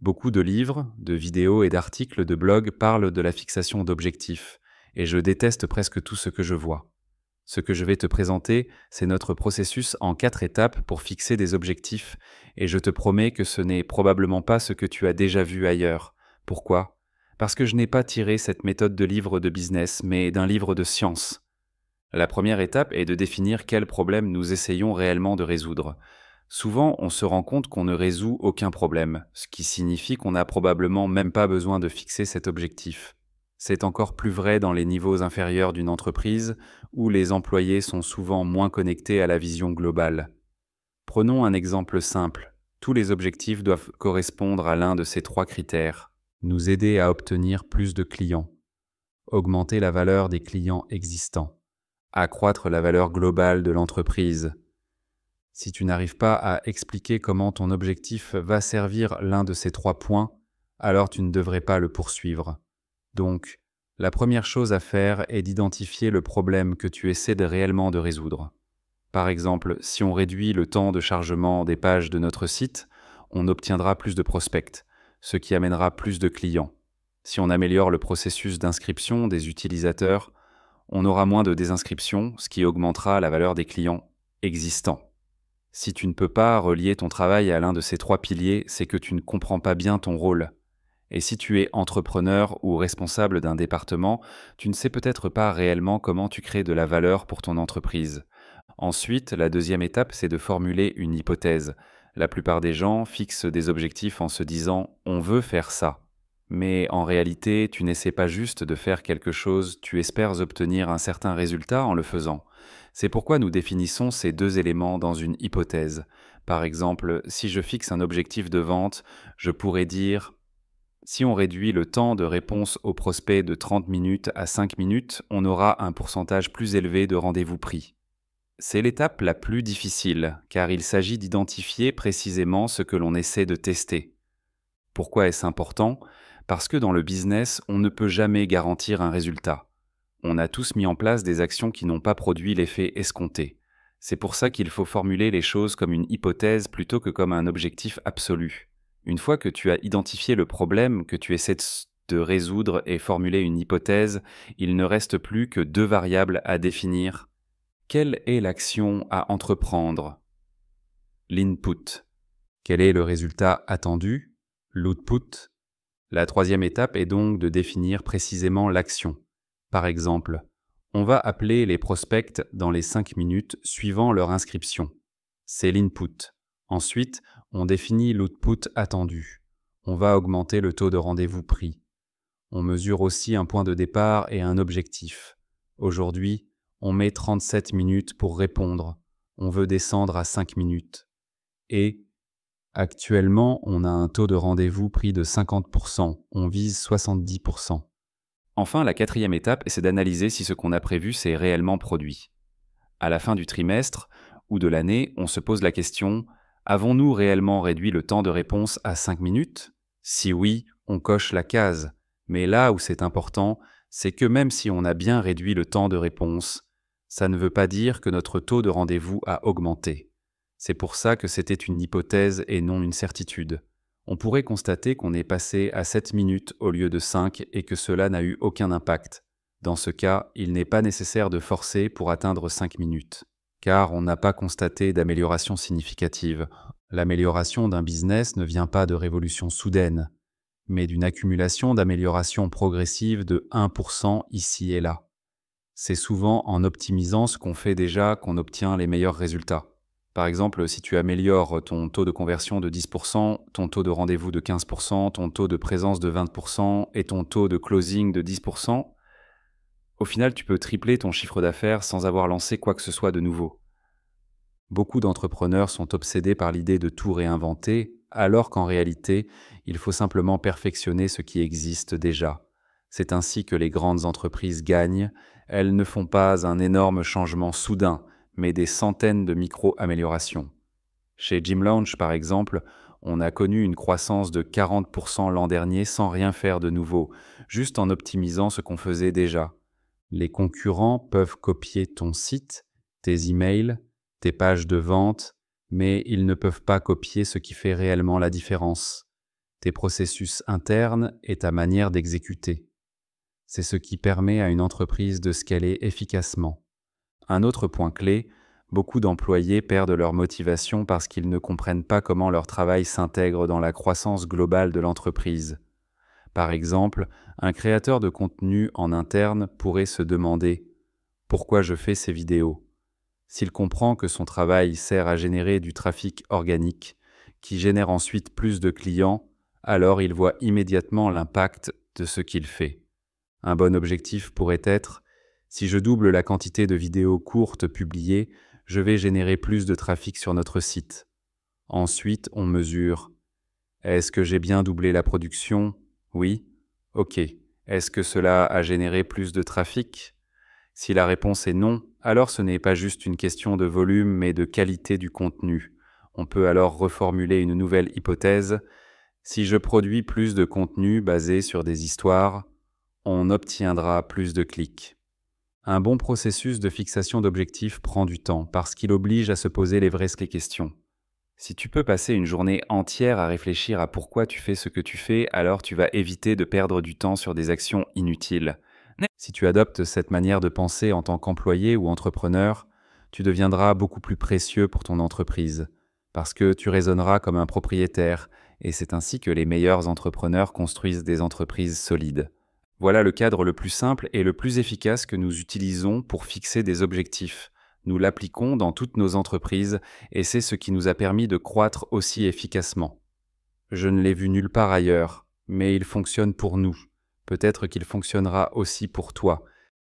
Beaucoup de livres, de vidéos et d'articles de blog parlent de la fixation d'objectifs, et je déteste presque tout ce que je vois. Ce que je vais te présenter, c'est notre processus en 4 étapes pour fixer des objectifs, et je te promets que ce n'est probablement pas ce que tu as déjà vu ailleurs. Pourquoi? Parce que je n'ai pas tiré cette méthode de livre de business, mais d'un livre de science. La première étape est de définir quels problèmes nous essayons réellement de résoudre. Souvent, on se rend compte qu'on ne résout aucun problème, ce qui signifie qu'on n'a probablement même pas besoin de fixer cet objectif. C'est encore plus vrai dans les niveaux inférieurs d'une entreprise, où les employés sont souvent moins connectés à la vision globale. Prenons un exemple simple. Tous les objectifs doivent correspondre à l'un de ces 3 critères. Nous aider à obtenir plus de clients, augmenter la valeur des clients existants, accroître la valeur globale de l'entreprise. Si tu n'arrives pas à expliquer comment ton objectif va servir l'un de ces 3 points, alors tu ne devrais pas le poursuivre. Donc, la première chose à faire est d'identifier le problème que tu essaies réellement de résoudre. Par exemple, si on réduit le temps de chargement des pages de notre site, on obtiendra plus de prospects, ce qui amènera plus de clients. Si on améliore le processus d'inscription des utilisateurs, on aura moins de désinscriptions, ce qui augmentera la valeur des clients existants. Si tu ne peux pas relier ton travail à l'un de ces 3 piliers, c'est que tu ne comprends pas bien ton rôle. Et si tu es entrepreneur ou responsable d'un département, tu ne sais peut-être pas réellement comment tu crées de la valeur pour ton entreprise. Ensuite, la deuxième étape, c'est de formuler une hypothèse. La plupart des gens fixent des objectifs en se disant «on veut faire ça». Mais en réalité, tu n'essaies pas juste de faire quelque chose, tu espères obtenir un certain résultat en le faisant. C'est pourquoi nous définissons ces 2 éléments dans une hypothèse. Par exemple, si je fixe un objectif de vente, je pourrais dire si on réduit le temps de réponse au prospect de 30 minutes à 5 minutes, on aura un pourcentage plus élevé de rendez-vous pris. C'est l'étape la plus difficile, car il s'agit d'identifier précisément ce que l'on essaie de tester. Pourquoi est-ce important? Parce que dans le business, on ne peut jamais garantir un résultat. On a tous mis en place des actions qui n'ont pas produit l'effet escompté. C'est pour ça qu'il faut formuler les choses comme une hypothèse plutôt que comme un objectif absolu. Une fois que tu as identifié le problème que tu essaies de résoudre et formulé une hypothèse, il ne reste plus que 2 variables à définir. Quelle est l'action à entreprendre? L'input. Quel est le résultat attendu? L'output. La troisième étape est donc de définir précisément l'action. Par exemple, on va appeler les prospects dans les 5 minutes suivant leur inscription. C'est l'input. Ensuite, on définit l'output attendu. On va augmenter le taux de rendez-vous pris. On mesure aussi un point de départ et un objectif. Aujourd'hui, on met 37 minutes pour répondre. On veut descendre à 5 minutes. Et actuellement, on a un taux de rendez-vous pris de 50%, on vise 70%. Enfin, la quatrième étape, c'est d'analyser si ce qu'on a prévu s'est réellement produit. À la fin du trimestre ou de l'année, on se pose la question, avons-nous réellement réduit le temps de réponse à 5 minutes? Si oui, on coche la case. Mais là où c'est important, c'est que même si on a bien réduit le temps de réponse, ça ne veut pas dire que notre taux de rendez-vous a augmenté. C'est pour ça que c'était une hypothèse et non une certitude. On pourrait constater qu'on est passé à 7 minutes au lieu de 5 et que cela n'a eu aucun impact. Dans ce cas, il n'est pas nécessaire de forcer pour atteindre 5 minutes, car on n'a pas constaté d'amélioration significative. L'amélioration d'un business ne vient pas de révolution soudaine, mais d'une accumulation d'améliorations progressives de 1% ici et là. C'est souvent en optimisant ce qu'on fait déjà qu'on obtient les meilleurs résultats. Par exemple, si tu améliores ton taux de conversion de 10%, ton taux de rendez-vous de 15%, ton taux de présence de 20% et ton taux de closing de 10%, au final, tu peux tripler ton chiffre d'affaires sans avoir lancé quoi que ce soit de nouveau. Beaucoup d'entrepreneurs sont obsédés par l'idée de tout réinventer, alors qu'en réalité, il faut simplement perfectionner ce qui existe déjà. C'est ainsi que les grandes entreprises gagnent. Elles ne font pas un énorme changement soudain, mais des centaines de micro-améliorations. Chez Gym Launch, par exemple, on a connu une croissance de 40% l'an dernier sans rien faire de nouveau, juste en optimisant ce qu'on faisait déjà. Les concurrents peuvent copier ton site, tes emails, tes pages de vente, mais ils ne peuvent pas copier ce qui fait réellement la différence. tes processus internes et ta manière d'exécuter. C'est ce qui permet à une entreprise de scaler efficacement. Un autre point clé, beaucoup d'employés perdent leur motivation parce qu'ils ne comprennent pas comment leur travail s'intègre dans la croissance globale de l'entreprise. Par exemple, un créateur de contenu en interne pourrait se demander « Pourquoi je fais ces vidéos ?» S'il comprend que son travail sert à générer du trafic organique, qui génère ensuite plus de clients, alors il voit immédiatement l'impact de ce qu'il fait. Un bon objectif pourrait être « Si je double la quantité de vidéos courtes publiées, je vais générer plus de trafic sur notre site. » Ensuite, on mesure « Est-ce que j'ai bien doublé la production ? Oui. Ok. Est-ce que cela a généré plus de trafic ? Si la réponse est non, alors ce n'est pas juste une question de volume, mais de qualité du contenu. On peut alors reformuler une nouvelle hypothèse. Si je produis plus de contenu basé sur des histoires, on obtiendra plus de clics. Un bon processus de fixation d'objectifs prend du temps parce qu'il oblige à se poser les vraies questions. Si tu peux passer une journée entière à réfléchir à pourquoi tu fais ce que tu fais, alors tu vas éviter de perdre du temps sur des actions inutiles. Si tu adoptes cette manière de penser en tant qu'employé ou entrepreneur, tu deviendras beaucoup plus précieux pour ton entreprise, parce que tu raisonneras comme un propriétaire, et c'est ainsi que les meilleurs entrepreneurs construisent des entreprises solides. Voilà le cadre le plus simple et le plus efficace que nous utilisons pour fixer des objectifs. Nous l'appliquons dans toutes nos entreprises et c'est ce qui nous a permis de croître aussi efficacement. Je ne l'ai vu nulle part ailleurs, mais il fonctionne pour nous. Peut-être qu'il fonctionnera aussi pour toi.